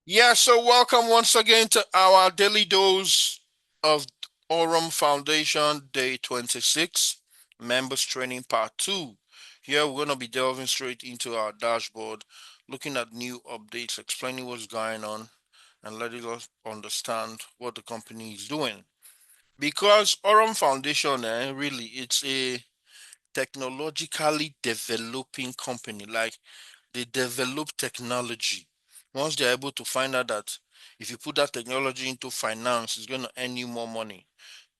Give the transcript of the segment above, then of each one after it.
Yeah, so welcome once again to our daily dose of Aurum Foundation Day 26, Members Training Part 2. Here we're going to be delving straight into our dashboard, looking at new updates, explaining what's going on, and letting us understand what the company is doing. Because Aurum Foundation, really, it's a technologically developing company. Like they develop technology. Once they're able to find out that if you put that technology into finance, it's going to earn you more money,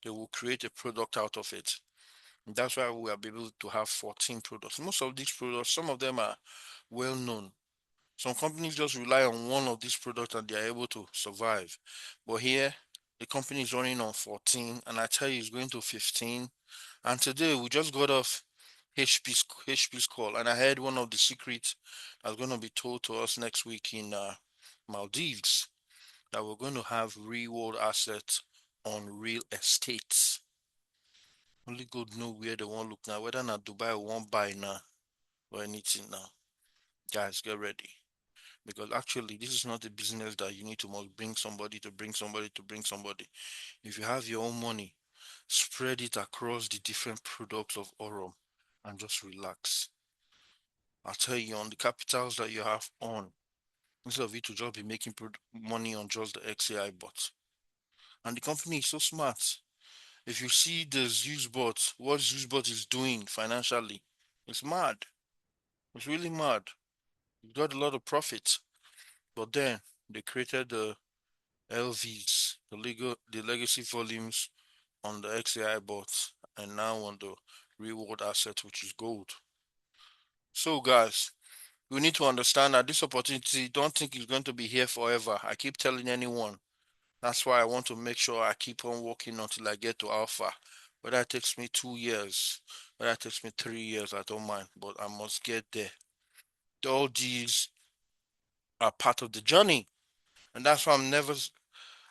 they will create a product out of it. And that's why we are able to have 14 products. Most of these products, some of them are well known. Some companies just rely on one of these products and they are able to survive. But here, the company is running on 14, and I tell you, it's going to 15. And today, we just got off HP's call, and I heard one of the secrets that's going to be told to us next week in Maldives, that we're going to have real world assets on real estate. Only God know where they want to look now, whether not Dubai won't buy now or anything now. Guys, get ready. Because actually, this is not a business that you need to must bring somebody to bring somebody to bring somebody. If you have your own money, spread it across the different products of Aurum and just relax. I'll tell you, on the capitals that you have on, instead of you to just be making money on just the XAI bot. And the company is so smart. If you see the ZeusBot, what ZeusBot is doing financially, it's mad. It's really mad. It got a lot of profit. But then they created the LVs, the legacy volumes on the XAI bot, and now on the reward asset, which is gold. So, guys, we need to understand that this opportunity, don't think it's going to be here forever. I keep telling anyone. That's why I want to make sure I keep on working until I get to alpha. Whether it takes me 2 years, whether it takes me 3 years, I don't mind, but I must get there. All these are part of the journey, and that's why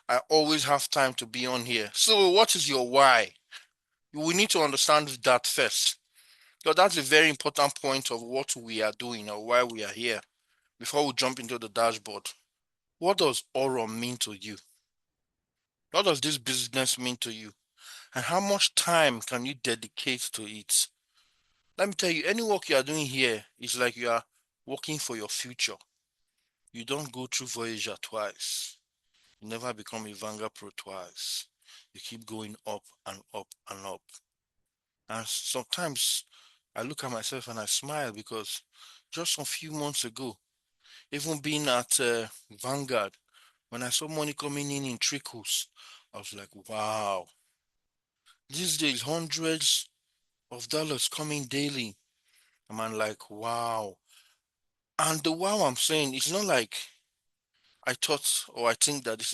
I always have time to be on here. So, what is your why? We need to understand that first. Because that's a very important point of what we are doing or why we are here before we jump into the dashboard. What does Aurum mean to you? What does this business mean to you? And how much time can you dedicate to it? Let me tell you, any work you are doing here is like you are working for your future. You don't go through Voyager twice. You never become a Vanguard Pro twice. You keep going up and up and up. And sometimes I look at myself and I smile because just a few months ago, even being at Vanguard, when I saw money coming in trickles, I was like, wow. These days, hundreds of dollars coming daily. And I'm like, wow. And the wow I'm saying, it's not like I thought or I think that this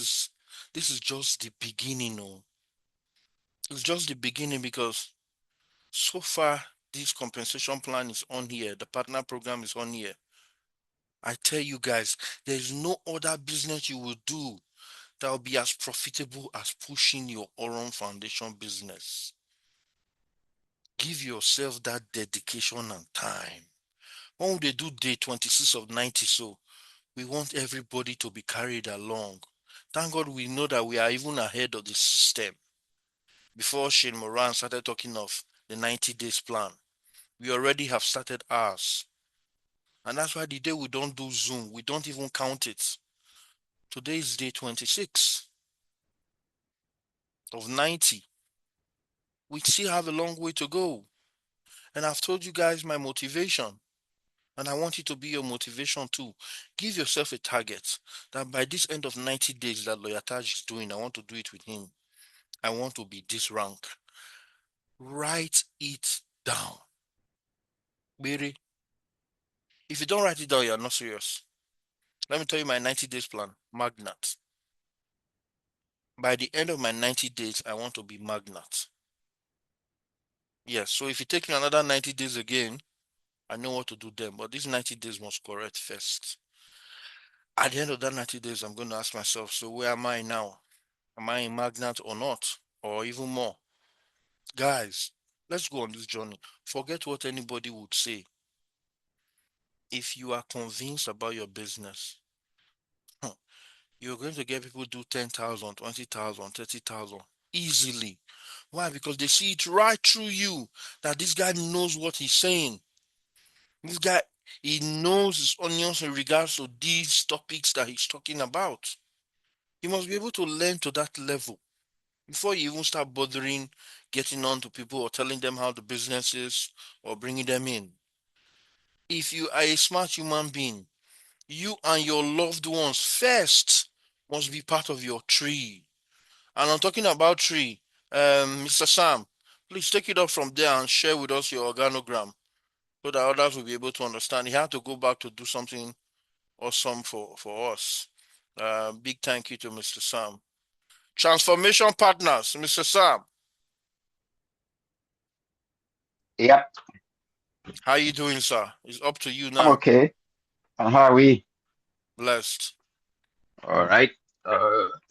is just the beginning. No, it's just the beginning because so far this compensation plan is on here, the partner program is on here. I tell you guys, there's no other business you will do that will be as profitable as pushing your Aurum Foundation business. Give yourself that dedication and time. When they do day 26 of 90, so we want everybody to be carried along. Thank God we know that we are even ahead of the system. Before Shane Moran started talking of the 90 days plan, we already have started ours. And that's why the day we don't do Zoom, we don't even count it. Today is day 26 of 90. We still have a long way to go. And I've told you guys my motivation. And I want you to be your motivation too. Give yourself a target that by this end of 90 days that Lawyer Taj is doing, I want to do it with him. I want to be this rank. Write it down. Baby, if you don't write it down, you're not serious. Let me tell you my 90 days plan. Magnat. By the end of my 90 days, I want to be magnat. Yes, so if you take me another 90 days again, I know what to do then. But these 90 days must correct first. At the end of that 90 days, I'm going to ask myself, so where am I now? Am I in magnat or not? Or even more? Guys, let's go on this journey. Forget what anybody would say. If you are convinced about your business, you're going to get people do 10,000, 20,000, 30,000 easily. Why? Because they see it right through you that this guy knows what he's saying. This guy, he knows his onions in regards to these topics that he's talking about. You must be able to learn to that level before you even start bothering getting on to people or telling them how the business is or bringing them in. If you are a smart human being, you and your loved ones first must be part of your tree. And I'm talking about tree. Mr. Sam, please take it up from there and share with us your organogram so that others will be able to understand. You have to go back to do something awesome for us. Big thank you to Mr. Sam. Transformation Partners, Mr. Sam, Yep, how you doing, sir? It's up to you I'm now. okay. And how are we? Blessed. All right.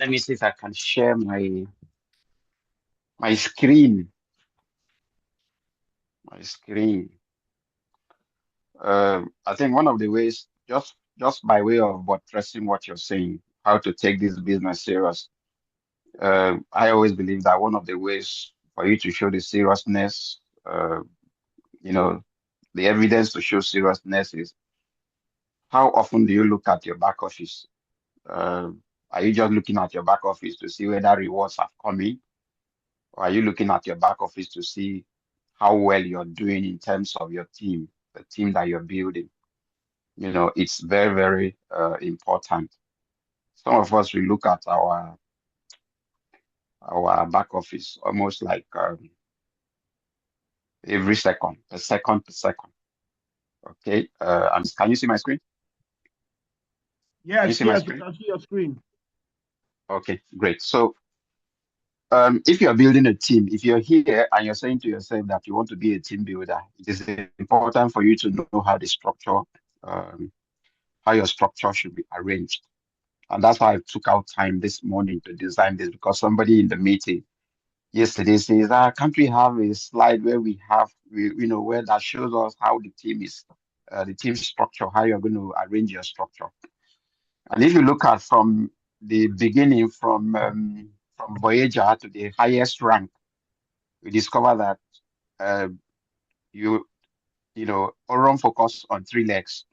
Let me see if I can share my screen. My screen. I think one of the ways, just by way of buttressing what you're saying, how to take this business serious. I always believe that one of the ways for you to show the seriousness, you know, the evidence to show seriousness is how often do you look at your back office? Are you just looking at your back office to see whether rewards have come in? Or are you looking at your back office to see how well you're doing in terms of your team, the team that you're building? It's very, very important. Some of us, we look at our back office almost like every second, per second per second. Okay. And can you see my screen? Can you Yes, see my yes, we screen? can see your screen. Okay, great. So if you're building a team, if you're here and you're saying to yourself that you want to be a team builder, it is important for you to know um, how your structure should be arranged. And that's why I took out time this morning to design this because somebody in the meeting yesterday says, can't we have a slide where where that shows us how the team structure, how you're going to arrange your structure. And if you look at from the beginning, from Voyager to the highest rank, we discover that uh, you Oron focus on three legs.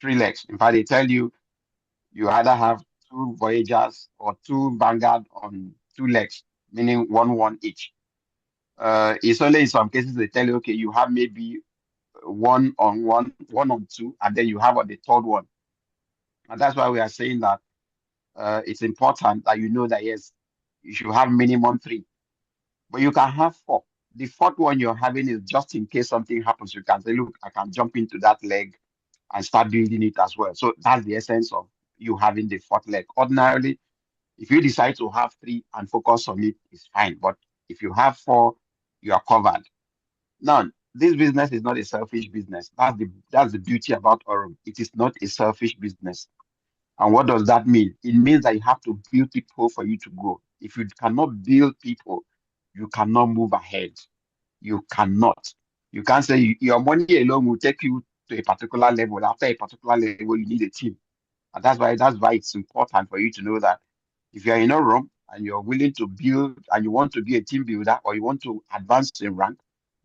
Three legs. In fact, they tell you either have two Voyagers or two Vanguard on two legs, meaning one each. It's only in some cases they tell you, okay, you have maybe one on two, and then you have on the third one. And that's why we are saying that it's important that you know that yes, you should have minimum three, but you can have four. The fourth one you're having is just in case something happens, you can say, look, I can jump into that leg and start building it as well. So that's the essence of you having the fourth leg. Ordinarily, if you decide to have three and focus on it, it's fine. But if you have four, you are covered. Now, this business is not a selfish business. That's the beauty about Orum. It is not a selfish business. And what does that mean? It means that you have to build people for you to grow. If you cannot build people, you cannot move ahead. You cannot. You can't say your money alone will take you to a particular level. After a particular level, you need a team. And that's why it's important for you to know that if you're in a room and you're willing to build and you want to be a team builder or you want to advance in rank,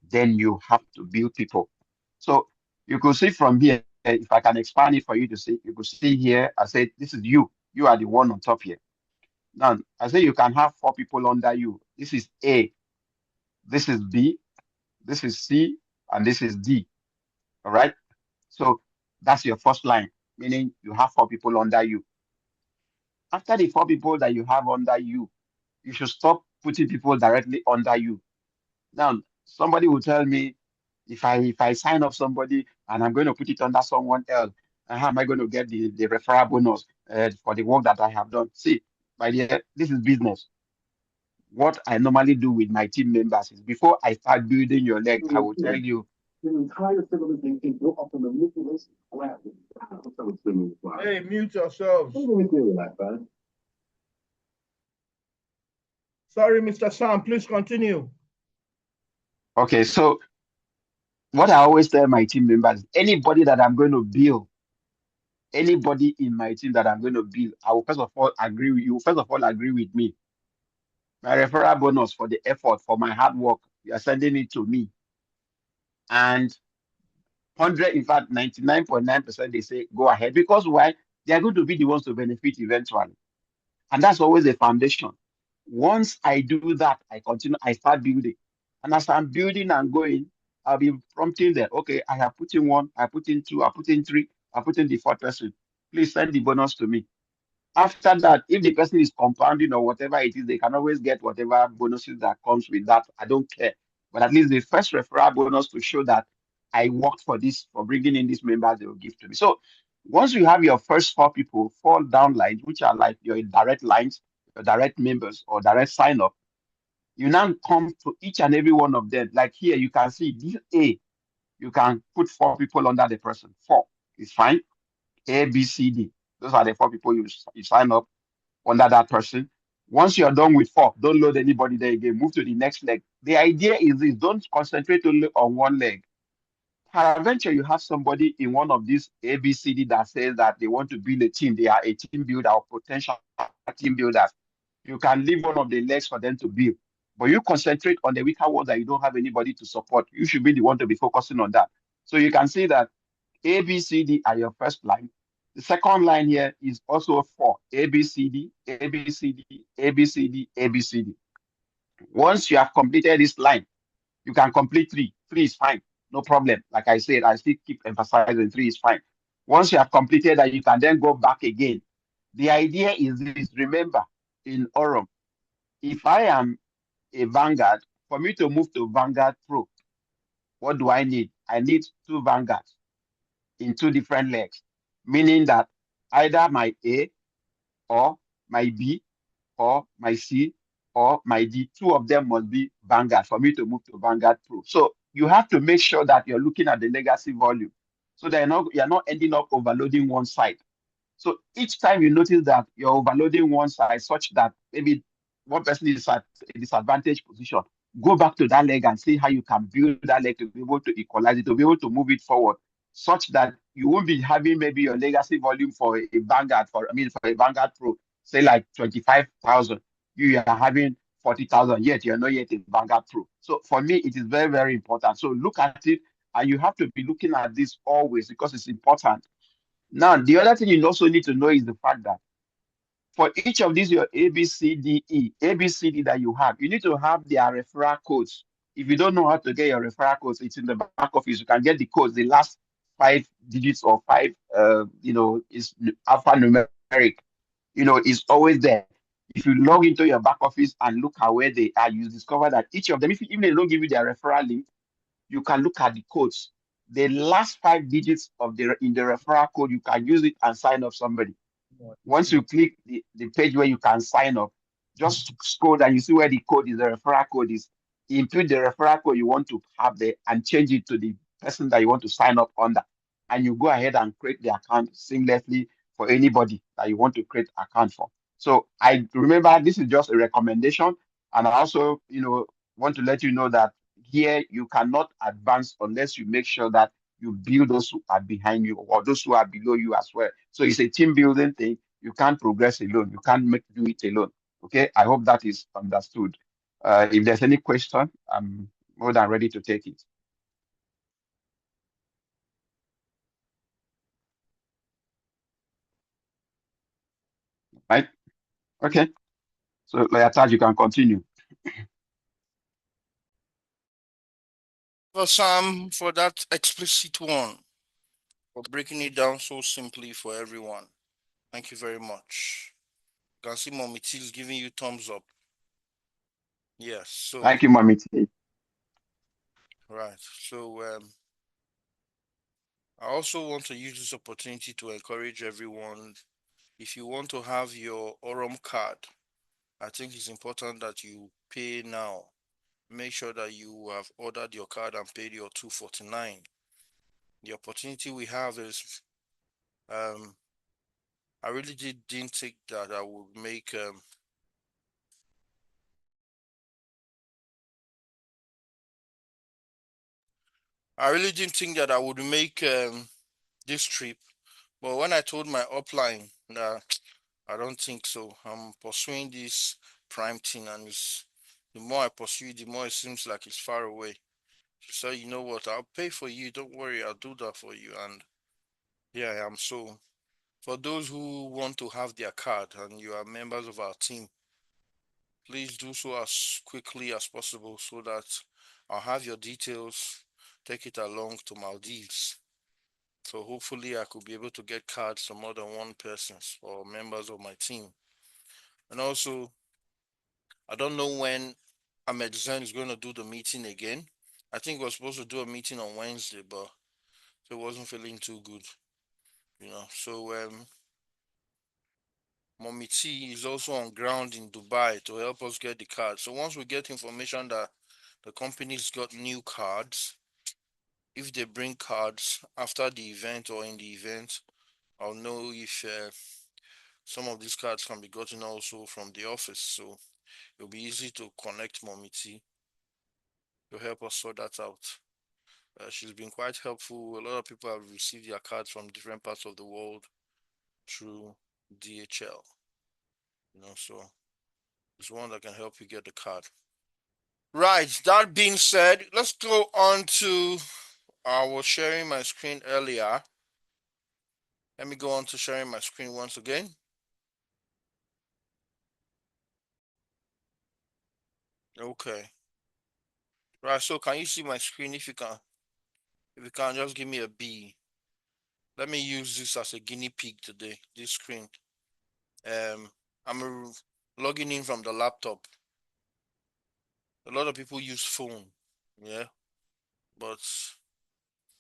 then you have to build people. So you could see from here, if I can expand it for you to see, you could see here, I said, this is you. You are the one on top here. Now, I say you can have four people under you. This is A, this is B, this is C, and this is D. All right. So that's your first line, meaning you have four people under you. After the four people that you have under you, you should stop putting people directly under you. Now, somebody will tell me if I sign up somebody and I'm going to put it under someone else, how am I going to get the referral bonus for the work that I have done? See, my dear, this is business. What I normally do with my team members is before I start building your leg, I will tell you, Hey, mute yourselves. Sorry, Mr. Sam, please continue. okay, so what I always tell my team members, anybody that I'm going to build, anybody in my team that I'm going to build, I will first of all agree with you. First of all, agree with me. My referral bonus for the effort, for my hard work, you are sending it to me. And 100, in fact, 99.9%, they say go ahead. Because why? They are going to be the ones to benefit eventually. And that's always the foundation. Once I do that, I continue, I start building. And as I'm building and going, I'll be prompting them, okay, I have put in one, I put in two, I put in three, I put in the fourth person. Please send the bonus to me. After that, if the person is compounding or whatever it is, they can always get whatever bonuses that comes with that. I don't care. But at least the first referral bonus to show that I worked for this, for bringing in these members, they will give to me. So once you have your first four people, four down lines, which are like your direct lines, your direct members or direct sign up, you now come to each and every one of them. Like here, you can see this A, you can put four people under the person. Four is fine. A, B, C, D. Those are the four people you sign up under that person. Once you're done with four, don't load anybody there again. Move to the next leg. The idea is this: don't concentrate only on one leg. Peradventure, you have somebody in one of these ABCD that says that they want to build a team. They are a team builder or potential team builders. You can leave one of the legs for them to build. But you concentrate on the weaker ones that you don't have anybody to support. You should be the one to be focusing on that. So you can see that A, B, C, D are your first line. The second line here is also four: A, B, C, D, A, B, C, D, A, B, C, D, A, B, C, D. Once you have completed this line, you can complete three. Three is fine, no problem. Like I said, I still keep emphasizing three is fine. Once you have completed that, you can then go back again. The idea is this: remember, in Orum, if I am a Vanguard, for me to move to Vanguard Pro, what do I need? I need two Vanguards in two different legs, meaning that either my A or my B or my C or my D, two of them must be Vanguard for me to move to Vanguard Pro. So you have to make sure that you're looking at the legacy volume so that you're not ending up overloading one side. So each time you notice that you're overloading one side such that maybe one person is at a disadvantaged position, go back to that leg and see how you can build that leg to be able to equalize it, to be able to move it forward, such that you won't be having maybe your legacy volume for a Vanguard, for a Vanguard Pro, say like 25,000. You are having 40,000, yet you're not yet a Vanguard Pro. So for me, it is very, very important. So look at it, and you have to be looking at this always because it's important. Now, the other thing you also need to know is the fact that for each of these, your A, B, C, D, E, A, B, C, D that you have, you need to have their referral codes. If you don't know how to get your referral codes, it's in the back office. You can get the codes, the last 5 digits or five, is alphanumeric, is always there. If you log into your back office and look at where they are, you discover that each of them, even if they don't give you their referral link, you can look at the codes. The last 5 digits in the referral code, you can use it and sign up somebody. Once you click the page where you can sign up, just scroll down, you see where the code is, the referral code is. Input the referral code you want to have there and change it to the person that you want to sign up under. And you go ahead and create the account seamlessly for anybody that you want to create account for. So I remember this is just a recommendation. And I also, want to let you know that here you cannot advance unless you make sure that you build those who are behind you or those who are below you as well. So it's a team building thing. You can't progress alone. You can't do it alone. Okay. I hope that is understood. If there's any question, I'm more than ready to take it. Right? Okay. So, Lawyer Taj, you can continue. For Sam, for that explicit one, for breaking it down so simply for everyone. Thank you very much. You can see Mommy T is giving you thumbs up. Yes, so Thank you, Mommy T. right. So I also want to use this opportunity to encourage everyone. If you want to have your Orum card, I think it's important that you pay now. Make sure that you have ordered your card and paid your $249. The opportunity we have is I really didn't think that I would make I really didn't think that I would make this trip, But when I told my upline that I don't think so, I'm pursuing this prime thing, and the more I pursue it, the more it seems like it's far away. She said, you know what, I'll pay for you. Don't worry, I'll do that for you. And here I am. So for those who want to have their card and you are members of our team, please do so as quickly as possible so that I'll have your details, take it along to Maldives. So hopefully I could be able to get cards to more than one persons or members of my team. And also, I don't know when Ahmed Zen is going to do the meeting again. I think we're supposed to do a meeting on Wednesday, but he wasn't feeling too good, So Mommy T is also on ground in Dubai to help us get the cards. So once we get information that the company's got new cards, if they bring cards after the event or in the event, I'll know if some of these cards can be gotten also from the office. So it'll be easy to connect Mommy T to help us sort that out. She's been quite helpful. A lot of people have received their cards from different parts of the world through DHL, so it's one that can help you get the card. Right, that being said, let's go on to, I was sharing my screen earlier. Let me go on to sharing my screen once again. Okay. Right, so can you see my screen? If you can just give me a B. Let me use this as a guinea pig today, this screen. I'm logging in from the laptop. A lot of people use phone, yeah, but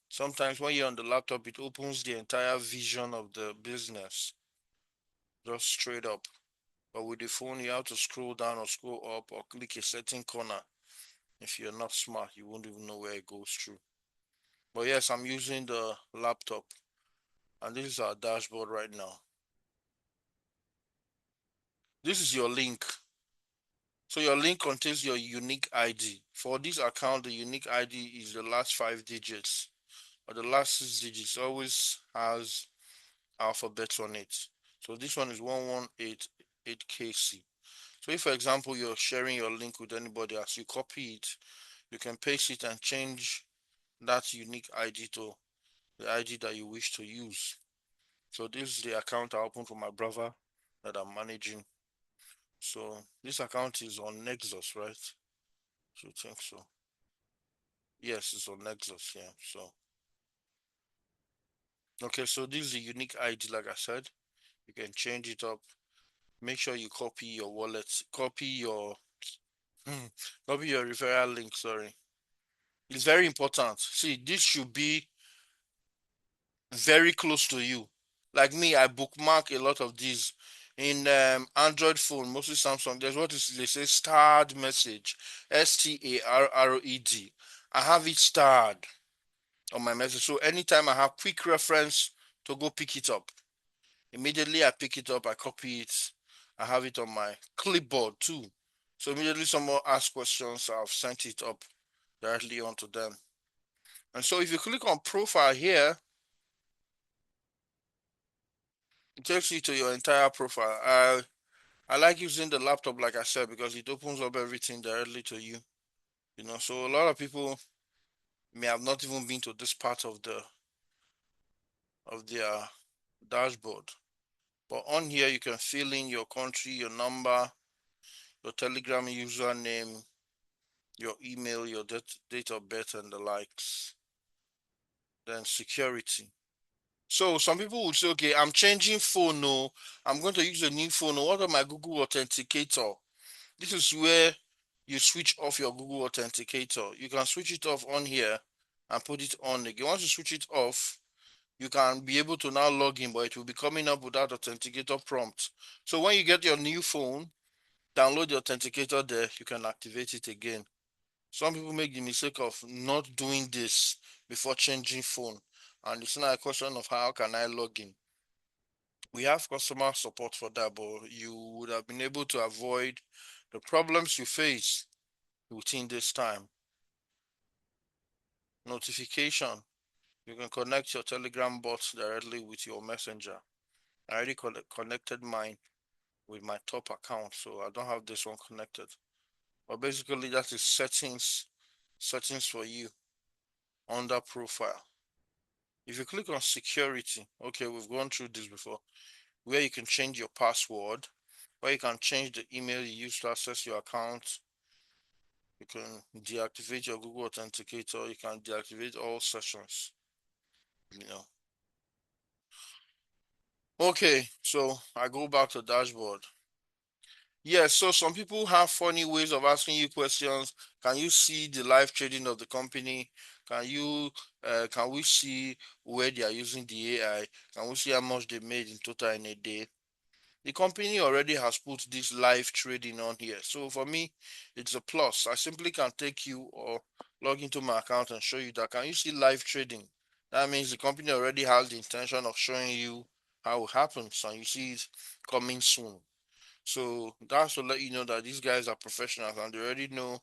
sometimes when you're on the laptop, it opens the entire vision of the business, just straight up. But with the phone, you have to scroll down or scroll up or click a certain corner. If you're not smart, you won't even know where it goes through. But yes, I'm using the laptop, and this is our dashboard right now. This is your link. So your link contains your unique ID. For this account, the unique ID is the last 5 digits, or the last 6 digits always has alphabets on it. So this one is 1188KC. So if, for example, you're sharing your link with anybody, as you copy it, you can paste it and change that unique ID to the ID that you wish to use. So this is the account I opened for my brother that I'm managing. So this account is on Nexus, right? So I think so. Yes, it's on Nexus, yeah. So okay, so this is the unique ID, like I said. You can change it up. Make sure you copy your wallet, copy your copy your referral link, sorry. It's very important. See, this should be very close to you. Like me, I bookmark a lot of these in Android phone, mostly Samsung. There's what is they say starred message, STARRED. I have it starred on my message. So anytime I have quick reference to go pick it up, immediately I pick it up, I copy it, I have it on my clipboard too. So immediately someone asks questions, I've sent it up directly onto them. And so if you click on profile here, it takes you to your entire profile. I like using the laptop, like I said, because it opens up everything directly to you. So a lot of people may have not even been to this part of their dashboard. But on here you can fill in your country, your number, your Telegram username, your email, your date of birth, and the likes. Then security. So some people would say, okay, I'm changing phone. No, I'm going to use a new phone. What about my Google Authenticator? This is where you switch off your Google Authenticator. You can switch it off on here and put it on again. Once you switch it off, you can be able to now log in, but it will be coming up with that authenticator prompt. So when you get your new phone, download the authenticator there, you can activate it again. Some people make the mistake of not doing this before changing phone. And it's not a question of how can I log in. We have customer support for that, but you would have been able to avoid the problems you face within this time. Notification. You can connect your Telegram bots directly with your messenger. I already connected mine with my top account, so I don't have this one connected. But basically, that is settings for you under profile. If you click on security, okay, we've gone through this before, where you can change your password, where you can change the email you use to access your account. You can deactivate your Google Authenticator. You can deactivate all sessions, you know. Okay, so I go back to dashboard. Yes, so some people have funny ways of asking you questions. Can you see the live trading of the company? Can we see where they are using the AI? Can we see how much they made in total in a day? The company already has put this live trading on here. So for me, it's a plus. I simply can take you or log into my account and show you that. Can you see live trading? That means the company already has the intention of showing you how it happens and you see it coming soon. So that's to let you know that these guys are professionals and they already know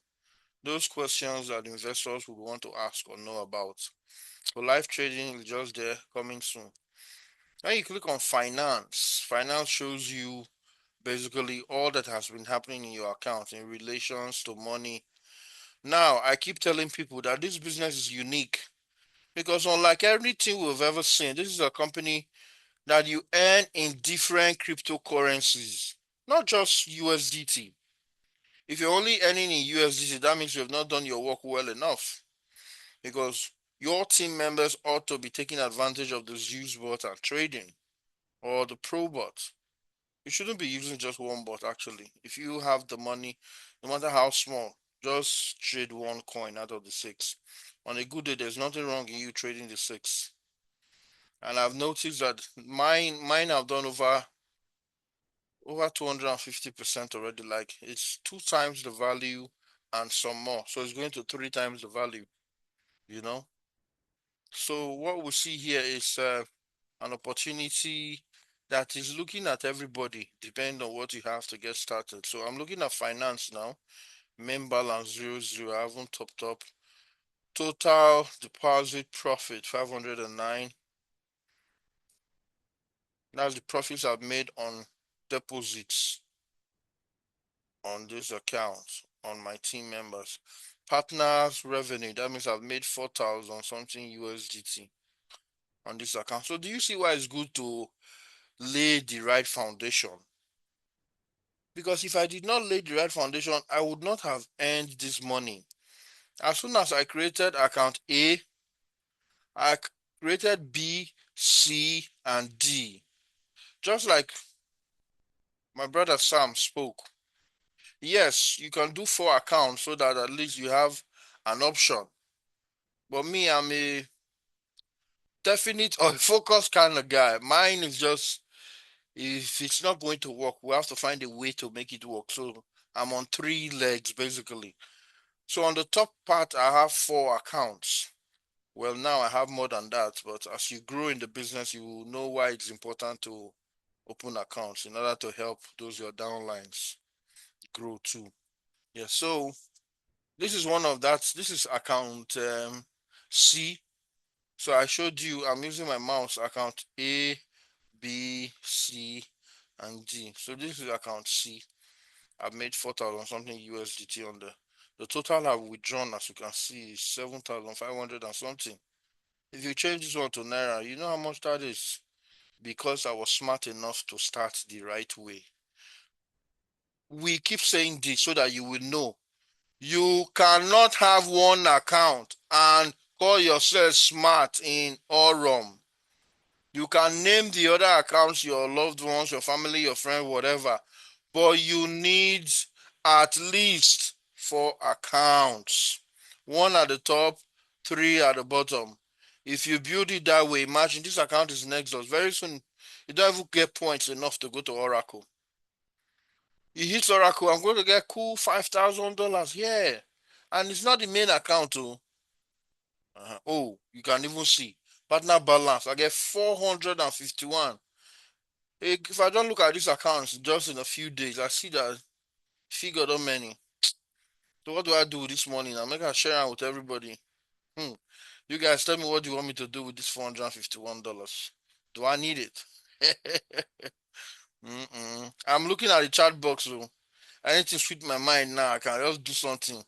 those questions that investors would want to ask or know about. So live trading is just there coming soon. Then you click on finance. Finance shows you basically all that has been happening in your account in relations to money. Now, I keep telling people that this business is unique because unlike everything we've ever seen, this is a company that you earn in different cryptocurrencies, not just USDT. If you're only earning in USDT, that means you have not done your work well enough because your team members ought to be taking advantage of this use bot and trading or the pro bot. You shouldn't be using just one bot actually. If you have the money, no matter how small, just trade one coin out of the six. On a good day, there's nothing wrong in you trading the six. And I've noticed that mine have done over 250% already. Like it's 2 times the value and some more. So it's going to 3 times the value, you know. So what we see here is an opportunity that is looking at everybody, depending on what you have to get started. So I'm looking at finance now. Main balance 0 0. I haven't topped up. Total deposit profit 509. That's the profits I've made on deposits on this account on my team members. Partners revenue, that means I've made 4,000 something USDT on this account. So do you see why it's good to lay the right foundation? Because if I did not lay the right foundation, I would not have earned this money. As soon as I created account A, I created B, C, and D. Just like my brother Sam spoke. Yes, you can do 4 accounts so that at least you have an option. But me, I'm a definite or focused kind of guy. Mine is just if it's not going to work, we have to find a way to make it work. So I'm on 3 legs basically. So on the top part, I have 4 accounts. Well, now I have more than that, but as you grow in the business, you will know why it's important to open accounts in order to help those your downlines grow too. Yeah, so this is one of that. This is account C. So I showed you I'm using my mouse account A, B, C, and D. So this is account C. I've made 4,000 something USDT on the total I've withdrawn, as you can see, is 7,500 and something. If you change this one to Naira, you know how much that is? Because I was smart enough to start the right way. We keep saying this so that you will know. You cannot have one account and call yourself smart in Aurum. You can name the other accounts your loved ones, your family, your friend, whatever, but you need at least 4 accounts. 1 at the top, 3 at the bottom. If you build it that way, imagine this account is Nexus. Very soon, you don't even get points enough to go to Oracle. You hit Oracle, I'm going to get cool $5,000. Yeah. And it's not the main account, too. Oh, you can even see partner balance. I get 451. If I don't look at these accounts just in a few days, I see that figure don't many. So what do I do this morning? I'm making a share out with everybody. You guys tell me, what do you want me to do with this $451? Do I need it? I'm looking at the chat box, so anything sweet my mind now, I can just do something.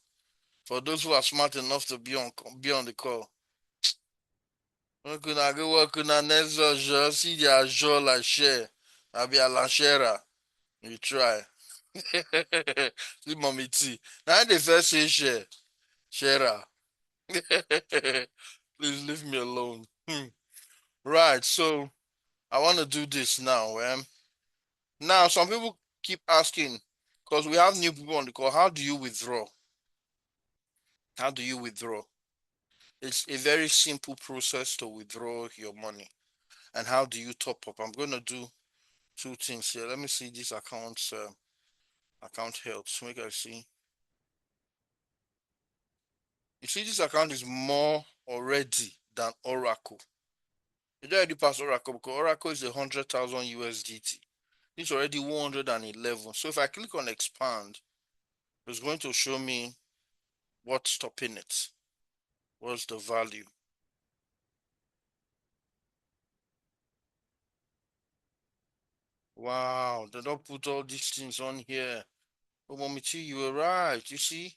For those who are smart enough to be on the call. When I go work on next je see the jour la share. I be a lanchera. You try. See mommy T. Now the first say share. Share. Please leave me alone. Right, so I want to do this now. Now some people keep asking, because we have new people on the call, how do you withdraw? How do you withdraw? It's a very simple process to withdraw your money. And how do you top up? I'm going to do two things here. Let me see this account health. Make I see. You see, this account is more already than Oracle. It already passed Oracle because Oracle is 100,000 USDT. It's already 111. So if I click on expand, it's going to show me what's stopping it. What's the value? Wow, they don't put all these things on here. Oh, Mommy T, you were right. You see,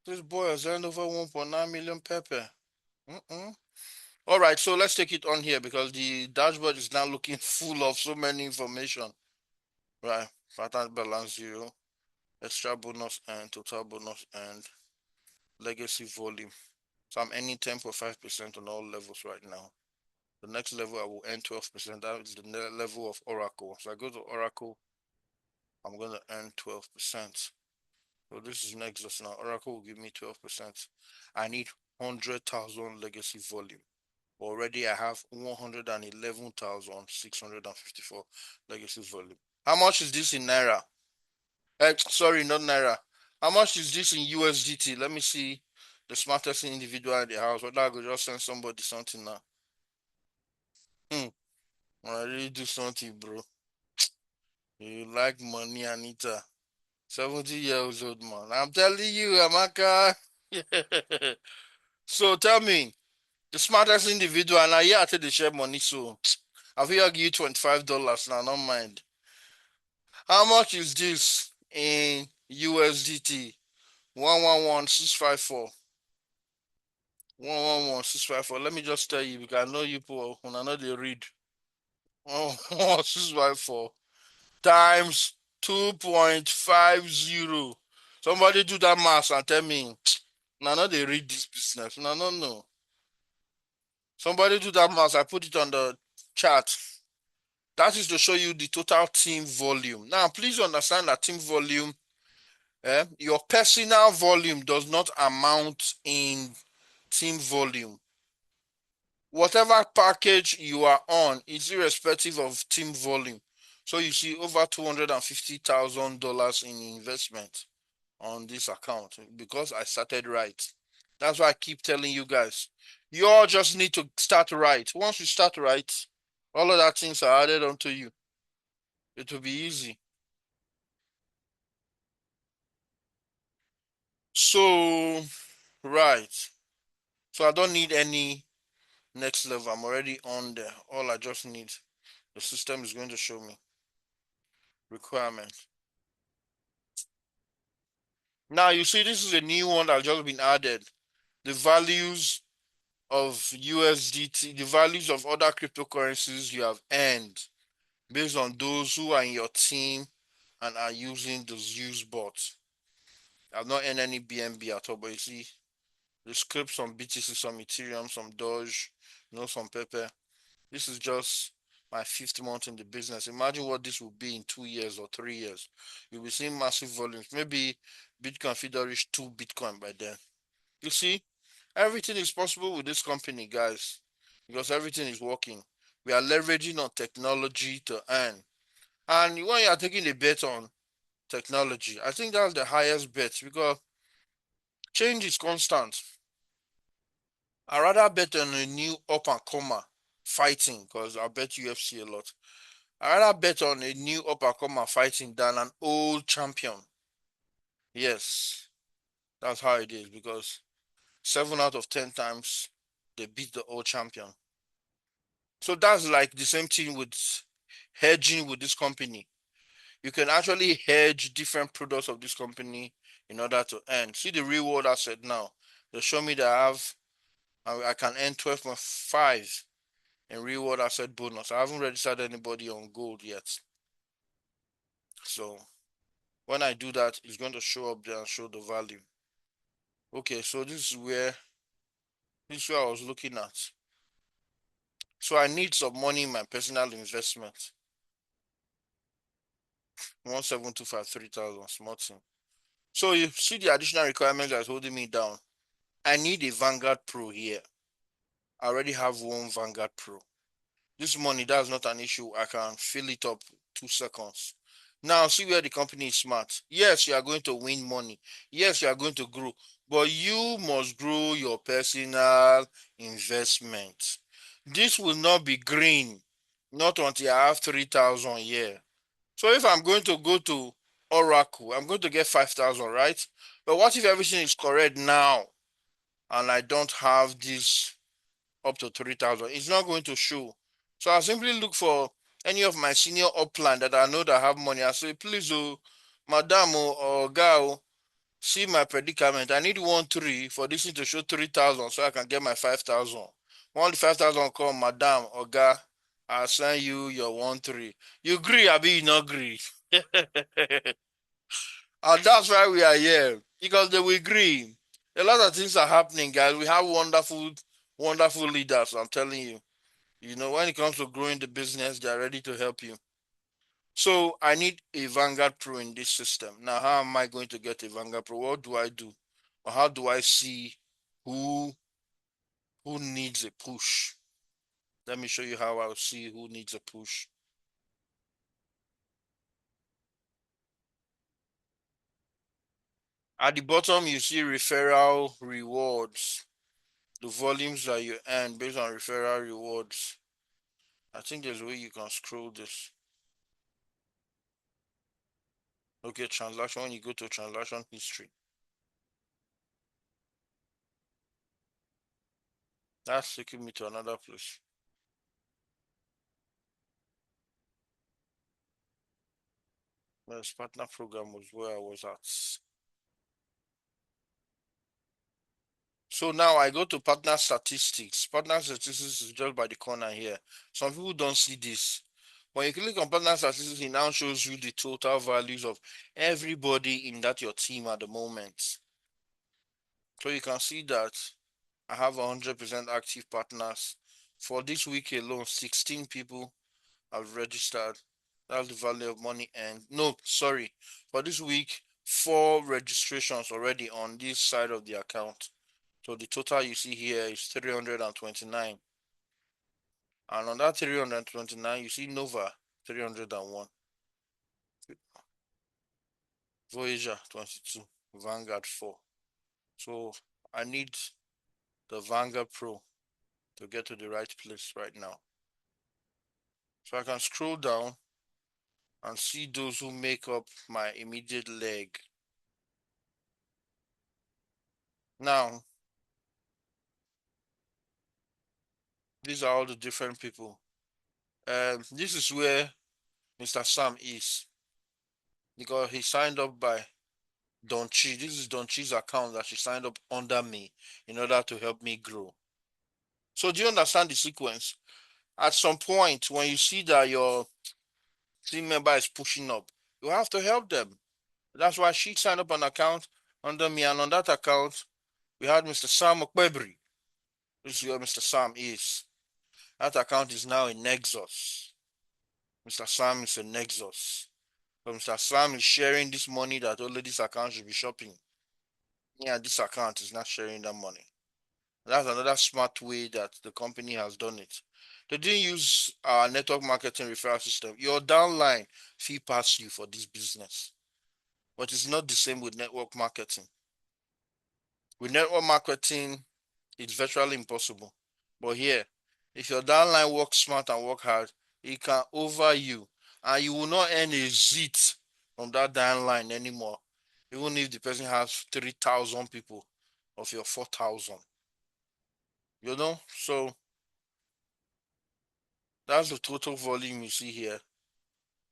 this boy has earned over 1.9 million pepper. All right, so let's take it on here because the dashboard is now looking full of so many information. Right, pattern balance 0, extra bonus and total bonus and legacy volume. So I'm earning 10.5% on all levels right now. The next level I will earn 12%. That is the level of Oracle. So I go to Oracle, I'm going to earn 12%. So this is Nexus now. Oracle will give me 12%. I need 100,000 legacy volume. Already I have 111,654 legacy volume. How much is this in Naira? Sorry, not Naira. How much is this in USDT? Let me see the smartest individual in the house. Whether I could just send somebody something now. I really do something, bro. You like money, Anita. 70 years old man. I'm telling you, Amaka. So tell me, the smartest individual, and I hear they share money, so I will give you $25 now, don't mind. How much is this in USDT? 111654. 111654. Let me just tell you, because I know you people, when I know they read. 111654 times 2.50. Somebody do that math and tell me. Now, no, they read this business. No. Somebody do that math. I put it on the chat. That is to show you the total team volume. Now, please understand that team volume, your personal volume does not amount in team volume. Whatever package you are on is irrespective of team volume. So you see over $250,000 in investment on this account because I started right. That's why I keep telling you guys, you all just need to start right. Once you start right, all of that things are added onto you. It will be easy. So, right. So I don't need any next level. I'm already on there. All I just need, the system is going to show me. Requirement. Now you see this is a new one that just been added. The values of USDT, the values of other cryptocurrencies you have earned based on those who are in your team and are using those use bots. I've not earned any BNB at all, but you see the scripts, some BTC, some Ethereum, some Doge, some Pepe. This is just my 5th month in the business. Imagine what this will be in 2 years or 3 years. You'll be seeing massive volumes. Maybe Bitcoin will reach 2 Bitcoin by then. You see, everything is possible with this company, guys, because everything is working. We are leveraging on technology to earn. And when you are taking a bet on technology, I think that's the highest bet because change is constant. I rather bet on a new up and comer fighting because I bet UFC a lot. I rather bet on a new up and comer fighting than an old champion. Yes, that's how it is because 7 out of 10 times they beat the old champion. So that's like the same thing with hedging with this company. You can actually hedge different products of this company in order to earn. See the real world asset now. They show me that I can earn 12.5 in real world asset bonus. I haven't registered anybody on gold yet. So when I do that, it's going to show up there and show the value. Okay, so this is where I was looking at. So I need some money in my personal investment. 17253 3,000 small thing. So you see the additional requirements that's holding me down. I need a Vanguard Pro here. I already have one Vanguard Pro. This money, that's not an issue. I can fill it up 2 seconds. Now, see where the company is smart. Yes, you are going to win money. Yes, you are going to grow. But you must grow your personal investment. This will not be green, not until I have 3,000 here. So if I'm going to go to Oracle, I'm going to get 5,000, right? But what if everything is correct now and I don't have this up to 3,000? It's not going to show. So I simply look for any of my senior upline that I know that have money. I say, please, oh, madam or girl, see my predicament. I need 1,3 for this thing to show 3,000 so I can get my 5,000. Once the 5,000 come, madam or girl, I'll send you your 1,3. You agree, I be you not agree. And that's why we are here, because they will agree. A lot of things are happening, guys. We have wonderful, wonderful leaders, I'm telling you. You know, when it comes to growing the business, they're ready to help you. So I need a Vanguard Pro in this system. Now, how am I going to get a Vanguard Pro? What do I do? Or how do I see who needs a push? Let me show you how I'll see who needs a push. At the bottom, you see referral rewards, the volumes that you earn based on referral rewards. I think there's a way you can scroll this. Okay, transaction, when you go to transaction history. That's taking me to another place. Yes, partner program was where I was at. So now I go to partner statistics. Partner statistics is just by the corner here. Some people don't see this. When you click on partner statistics, it now shows you the total values of everybody in that your team at the moment. So you can see that I have 100% active partners. For this week alone, 16 people have registered. That's the value of money. And no, sorry, for this week, 4 registrations already on this side of the account. So the total you see here is 329. And on that 329, you see Nova 301, Voyager 22, Vanguard 4. So I need the Vanguard Pro to get to the right place right now. So I can scroll down and see those who make up my immediate leg. Now, these are all the different people. This is where Mr. Sam is, because he signed up by Don Chi. This is Don Chi's account that she signed up under me in order to help me grow. So do you understand the sequence? At some point, when you see that your team member is pushing up, you have to help them. That's why she signed up an account under me, and on that account, we had Mr. Sam Okpebri. This is where Mr. Sam is. That account is now in Nexus. Mr. Sam is in Nexus. So Mr. Sam is sharing this money that only this account should be shopping. Yeah, this account is not sharing that money. That's another smart way that the company has done it. They didn't use our network marketing referral system. Your downline fee pass you for this business. But it's not the same with network marketing. With network marketing, it's virtually impossible. But here, if your downline works smart and work hard, it can over you. And you will not earn a zit from that downline anymore. Even if the person has 3,000 people of your 4,000. You know, so that's the total volume you see here.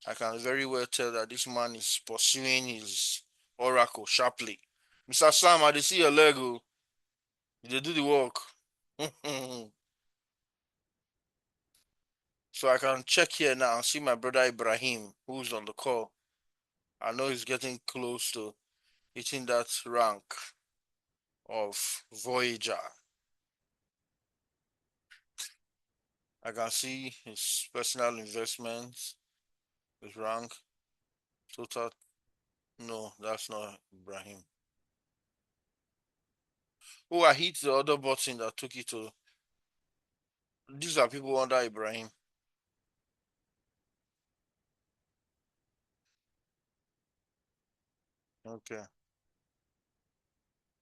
I can very well tell that this man is pursuing his oracle sharply. Mr. Sam, I see your Lego. They do the work. So I can check here now and see my brother Ibrahim, who's on the call. I know he's getting close to hitting that rank of Voyager. I can see his personal investments, his rank, total. No, that's not Ibrahim. Oh, I hit the other button that took it to. These are people under Ibrahim. Okay.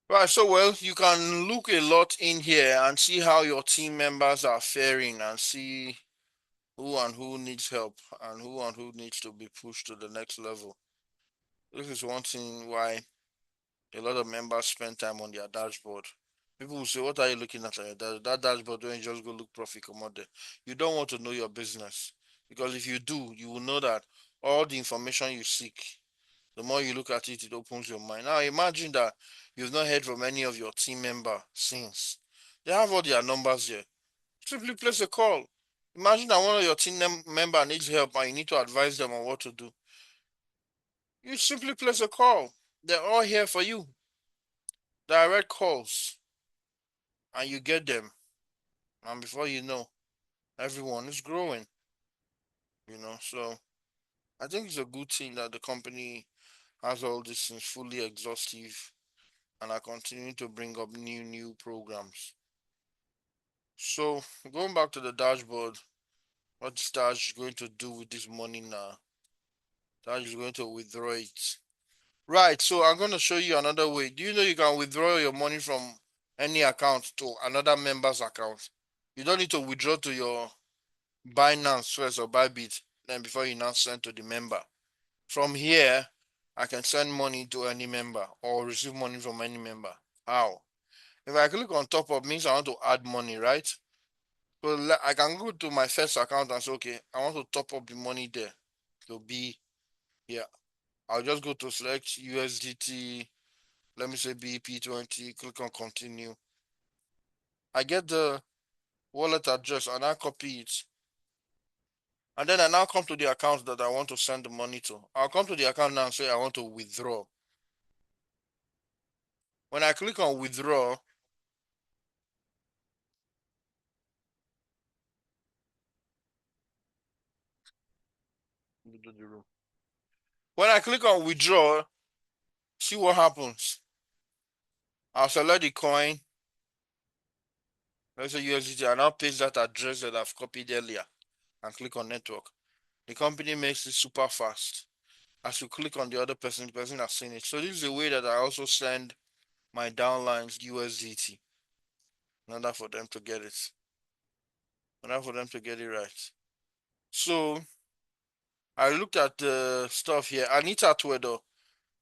Right, so well, you can look a lot in here and see how your team members are faring and see who needs help and who needs to be pushed to the next level. This is one thing why a lot of members spend time on their dashboard. People will say, what are you looking at? That dashboard when you just go look profit come out there. You don't want to know your business. Because if you do, you will know that all the information you seek, the more you look at it, it opens your mind. Now imagine that you've not heard from any of your team member since. They have all their numbers here. Simply place a call. Imagine that one of your team member needs help and you need to advise them on what to do. You simply place a call. They're all here for you. Direct calls. And you get them. And before you know, everyone is growing. So I think it's a good thing that the company has all this things fully exhaustive and are continuing to bring up new programs. So going back to the dashboard, what Dash is going to do with this money now? Dash is going to withdraw it. Right, so I'm going to show you another way. Do you know you can withdraw your money from any account to another member's account? You don't need to withdraw to your Binance first or Bybit, then before you now send to the member. From here, I can send money to any member or receive money from any member. How? If I click on top up, means I want to add money, right? So I can go to my first account and say, okay, I want to top up the money there to be here. I'll just go to select USDT, let me say BP20, click on continue. I get the wallet address and I copy it. And then I now come to the account that I want to send the money to. I'll come to the account now and say I want to withdraw. When I click on withdraw, when I click on withdraw, see what happens. I'll select the coin. Let's say USDT. I now paste that address that I've copied earlier and click on network. The company makes it super fast. As you click on the other person, the person has seen it. So this is the way that I also send my downlines USDT in order for them to get it. In order for them to get it right. So I looked at the stuff here. Anita Twedo,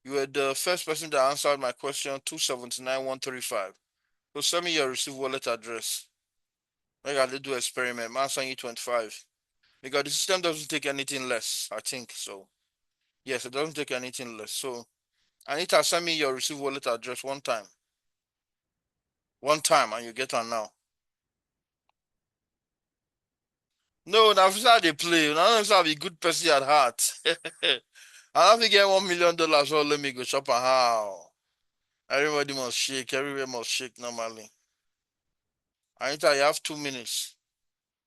you were the first person that answered my question 279,135. So send me your receive wallet address. Like I did do experiment. Man, send you 25. Because the system doesn't take anything less, I think. So yes, it doesn't take anything less. So Anita, send me your receive wallet address one time. One time and you get one now. No, now if how they play, now if I be good person at heart. I have to get $1 million, so let me go shop and how. Everybody must shake, everywhere must shake normally. Anita, you have 2 minutes.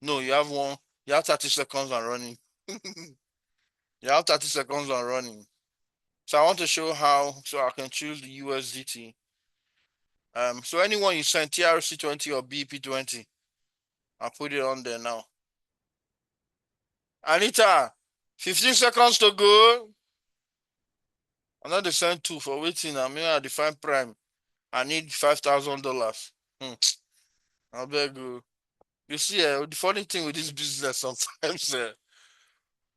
No, you have one. You have 30 seconds and running. You have 30 seconds and running. So I want to show how, so I can choose the USDT. So anyone you send TRC20 or BP20, I'll put it on there now. Anita, 15 seconds to go. I'm not the send two for waiting. I mean, I define prime. I need $5,000. I beg you. You see, the funny thing with this business sometimes,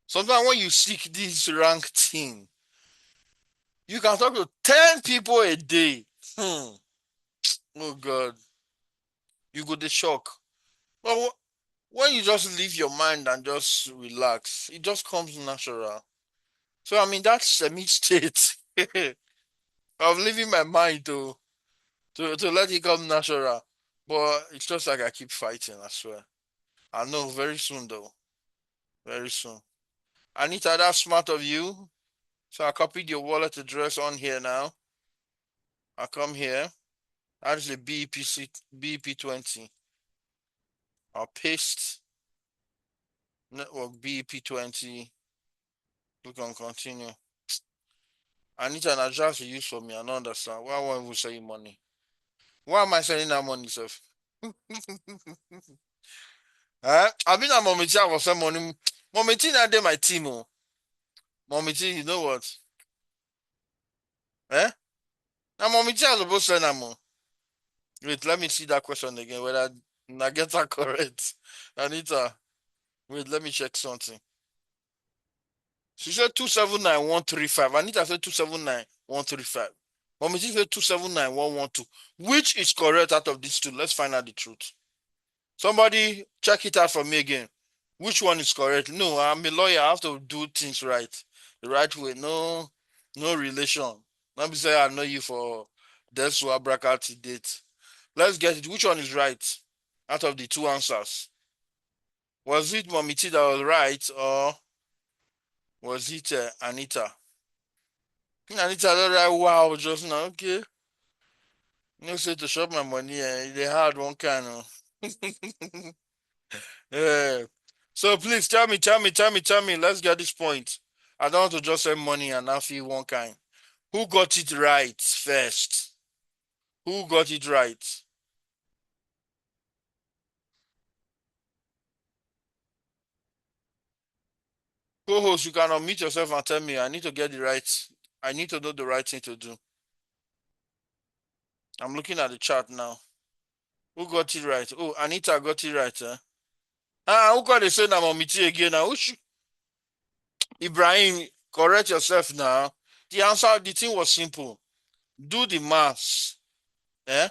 sometimes when you seek this rank thing, you can talk to 10 people a day. Oh God. you go the shock. But when you just leave your mind and just relax, it just comes natural. So I mean that's semi state of leaving my mind to let it come natural. But it's just like I keep fighting, I swear. I know very soon though. Very soon. Anita, that's smart of you. So I copied your wallet address on here now. I come here. That is a BEP20. I'll paste network BEP20. Click on continue. Anita, an address you use for me. I don't understand. Why won't we send you money? Why am I sending that money, sir? I mean, I'm Mommy T, I was some money. Mommy T, not my team. Oh. Mommy T, you know what? Eh? Now, Mommy T, I was supposed to send them. Wait, let me see that question again. Whether I get that correct. Anita, wait, let me check something. She said 279,135. Anita said 279,135. Mommy T said 279,112. Which is correct out of these two? Let's find out the truth. Somebody check it out for me again. Which one is correct? No, I'm a lawyer. I have to do things right. The right way. No relation. Let me say I know you for this bracket date. Let's get it. Which one is right out of the two answers? Was it Mommy T that was right or was it Anita? Anita, right? Wow, just now. Okay. You say to shop my money, they had one kind of. Yeah. So please tell me. Let's get this point. I don't want to just send money and not feel one kind. Who got it right first? Who got it right? Co-host, you can unmute yourself and tell me. I need to get the right. I need to know the right thing to do. I'm looking at the chart now. Who got it right? Oh, Anita got it right. Who got the same Mommy again now? Ibrahim, correct yourself now. The answer, the thing was simple. Do the maths. Eh?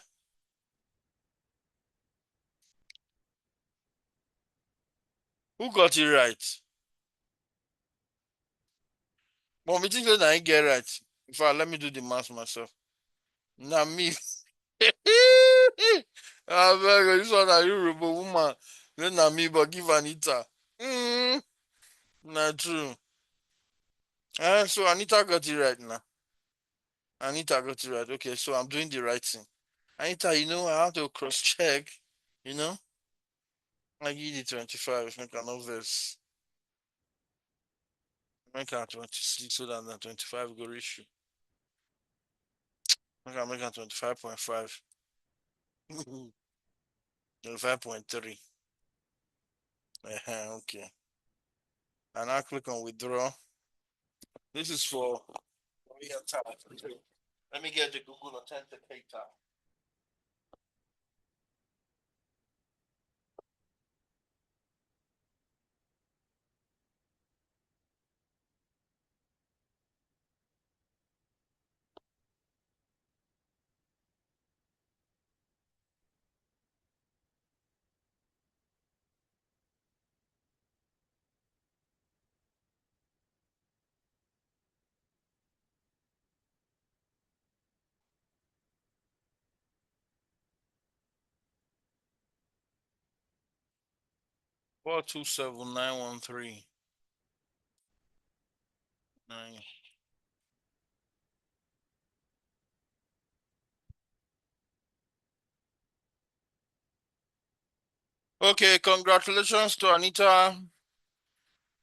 Who got it right? Mommy think that I ain't get right. In fact, let me do the maths myself. Now me. I beg this one are you Yoruba woman. Then na me, but give Anita. Not true. So Anita got it right now. Anita got it right. Okay, so I'm doing the right thing. Anita, you know, I have to cross check. You know, I give you the 25. Make an obvious. Make it 26 so that the 25 go reach you. Make it 25.5. 25.3. Okay. And I click on withdraw. This is for real time. Let me get the Google Authenticator. Four two seven 913 9. Okay, congratulations to Anita.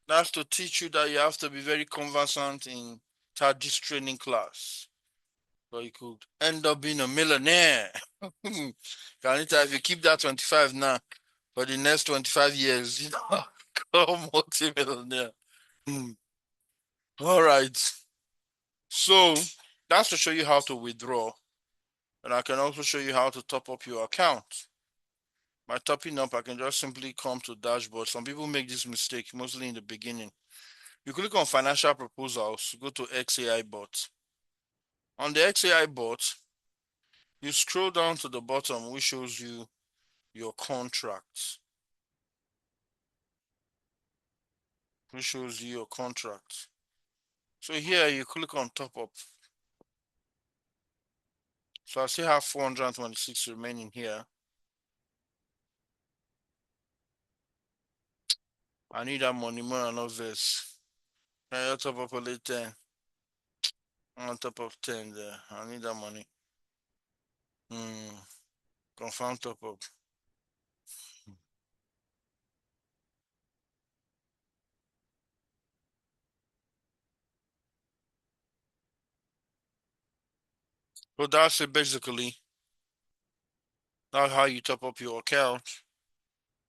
That's to teach you that you have to be very conversant in TADIS training class. So you could end up being a millionaire. Anita, if you keep that 25 now, for the next 25 years, you know, become multi-millionaire. All right. So that's to show you how to withdraw. And I can also show you how to top up your account. By topping up, I can just simply come to dashboard. Some people make this mistake, mostly in the beginning. You click on financial proposals, go to XAI bot. On the XAI bot, you scroll down to the bottom, which shows you your contracts. Which shows you your contract. So here you click on top up. So I still have 426 remaining here. I need that money more than of this. Can you top up a little 10? On top of 10 there. I need that money. Confirm top up. So that's it basically. That's how you top up your account.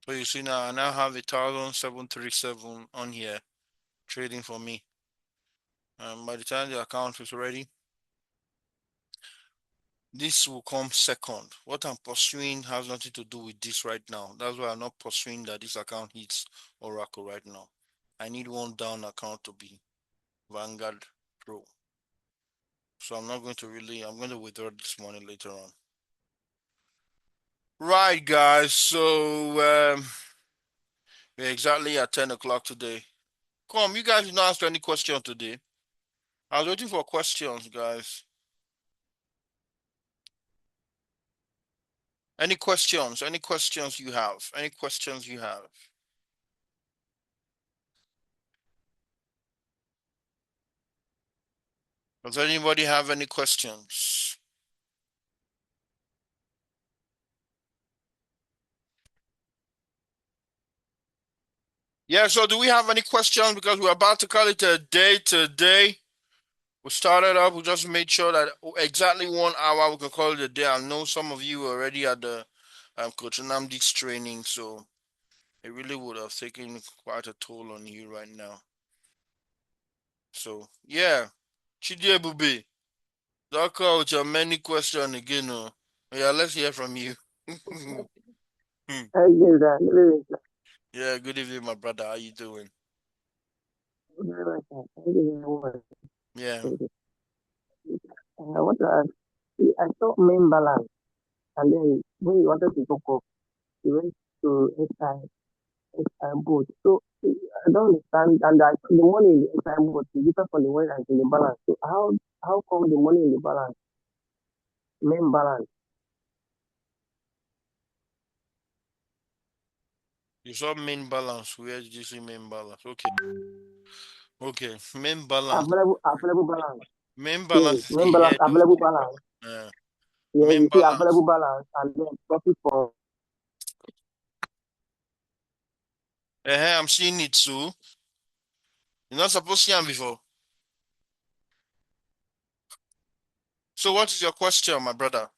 So you see now I now have 1,737 on here trading for me. And by the time the account is ready, this will come second. What I'm pursuing has nothing to do with this right now. That's why I'm not pursuing that this account hits Oracle right now. I need one down account to be Vanguard Pro. So I'm not going to I'm going to withdraw this money later on. Right, guys. So we're exactly at 10 o'clock today. Come, you guys did not ask any question today. I was waiting for questions, guys. Any questions? Any questions you have? Any questions you have? Does anybody have any questions? Yeah, so do we have any questions? Because we're about to call it a day today. We started up, we just made sure that exactly 1 hour we can call it a day. I know some of you already at the Coach Nnamdi's training, so it really would have taken quite a toll on you right now. So, yeah. Chidiebube, that coach, your many questions again. Yeah, let's hear from you. Yeah, good evening, my brother. How you doing? Yeah. I want to ask, I saw main balance, and then when you wanted to top up, you went to SI boot. So I don't understand, and the money in the SI boot is different from the one that's in the balance. So how come the money in the balance, main balance? You saw main balance. Where did you see main balance? Okay. Okay. Main balance. Available balance. Main Yes, balance is main the balance, head of available balance. Yeah, main you see balance. available balance, and then profit for. I'm seeing it too. You're not supposed to see him before. So what is your question, my brother?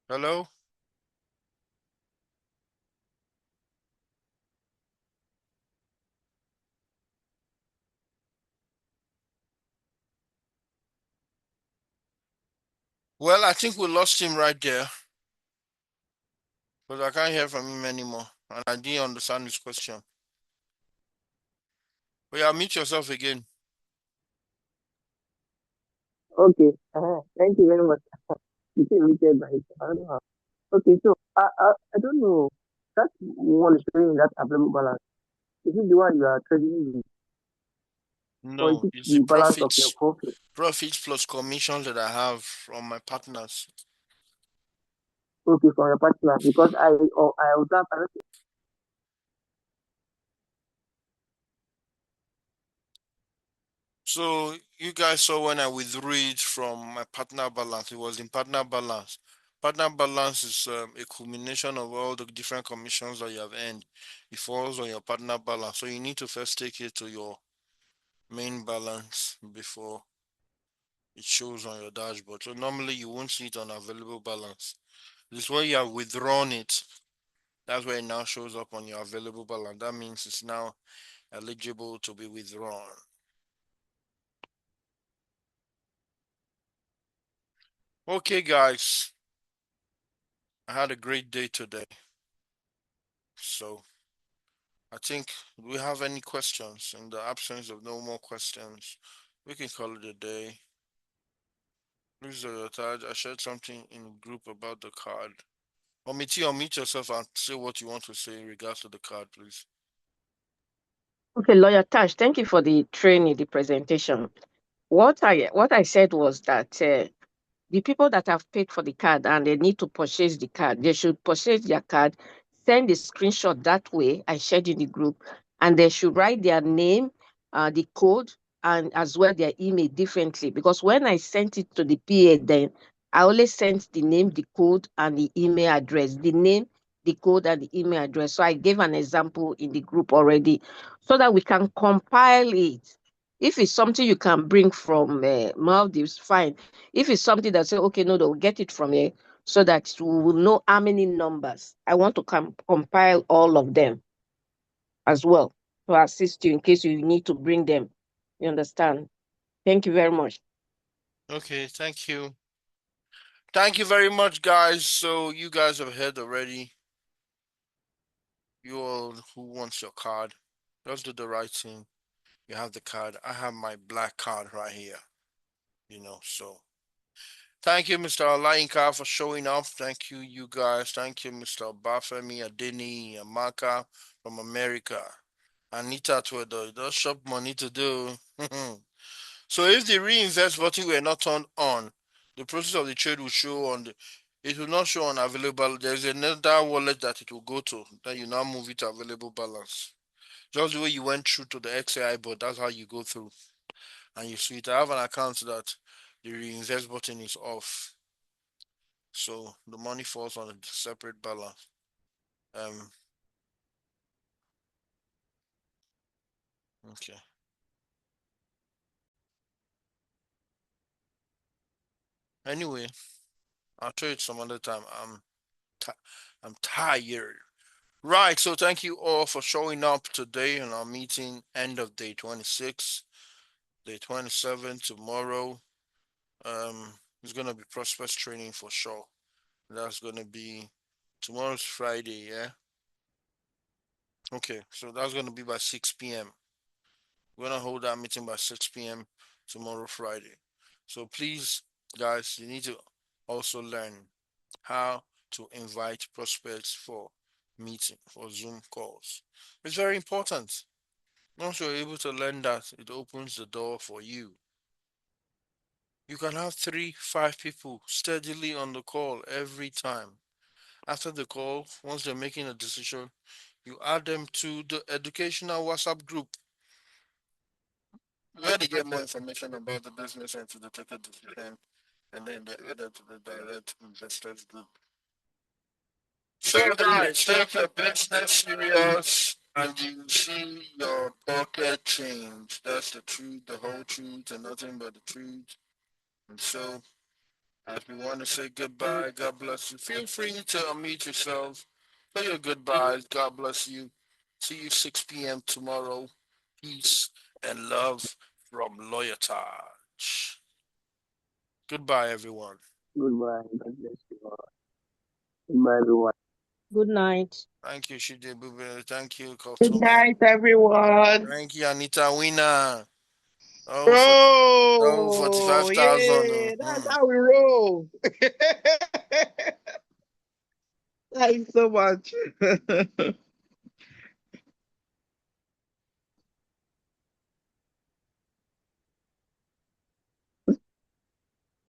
Hello? Well, I think we lost him right there. Because I can't hear from him anymore. And I didn't understand his question. But yeah, mute yourself again. Okay, thank you very much. You can reach it by I don't know how. Okay, so I don't know. That one is showing that available balance. Is it the one you are trading with, or is No, it it's the the balance of your profits. profit? Profits plus commissions that I have from my partners. Okay, from your partner, because I observe. So you guys saw when I withdrew it from my partner balance, it was in partner balance. Partner balance is a culmination of all the different commissions that you have earned. It falls on your partner balance. So you need to first take it to your main balance before it shows on your dashboard. So normally you won't see it on available balance. This way you have withdrawn it. That's where it now shows up on your available balance. That means it's now eligible to be withdrawn. Okay, guys. I had a great day today. So I think, do we have any questions? In the absence of no more questions, We can call it a day. Please, I shared something in the group about the card. Omiti, unmute yourself and say what you want to say in regards to the card, please. Okay, Lawyer Tash, thank you for the training, the presentation. What I said was that the people that have paid for the card and they need to purchase the card, they should purchase their card, send the screenshot that way, I shared in the group, and they should write their name, the code, and as well their email differently. Because when I sent it to the PA then, I only sent the name, the code, and the email address. The name, the code, and the email address. So I gave an example in the group already so that we can compile it. If it's something you can bring from Maldives, fine. If it's something that say, okay, no, they'll get it from here so that we will know how many numbers. I want to compile all of them as well to assist you in case you need to bring them. You understand? Thank you very much. Okay, thank you. Thank you very much, guys. So you guys have heard already. You all who wants your card, just do the right thing. You have the card. I have my black card right here. So thank you, Mr. Alainka, for showing up. Thank you, you guys. Thank you, Mr. Bafemi Adeni Amaka from America. Anita Twedo, does shop money to do. So if the reinvest button were not turned on, the process of the trade will show it will not show on available. There's another wallet that it will go to. Then you now move it to available balance. Just the way you went through to the XAI bot, that's how you go through. And you see it. I have an account that the reinvest button is off. So the money falls on a separate balance. Okay. Anyway, I'll show it some other time. I'm tired. Right, so thank you all for showing up today in our meeting, end of day 26, day 27 tomorrow. It's gonna be prospects training for sure. That's gonna be tomorrow's Friday, yeah. Okay, so that's gonna be by 6 p.m. We're gonna hold that meeting by 6 p.m. tomorrow, Friday. So please, guys, you need to also learn how to invite prospects for meeting, for Zoom calls. It's very important. Once you're able to learn that, it opens the door for you. You can have 3, 5 people steadily on the call every time. After the call, once they're making a decision, you add them to the educational WhatsApp group where they get more information about the business and to the take a decision, and then they add them to the direct investors group. So guys, take your business serious and you see your pocket change. That's the truth, the whole truth, and nothing but the truth. And so, as we want to say goodbye, God bless you. Feel free to unmute yourself. Say your goodbyes. God bless you. See you 6 p.m. tomorrow. Peace and love from Lawyer Taj. Goodbye, everyone. Goodbye. God bless you all. Goodbye, everyone. Good night. Thank you, Shide Bube. Thank you, Good Kotuma. night, everyone. Thank you, Anita Wina. Oh, Oh, 45,000. yeah, that's how we roll. Thanks so much.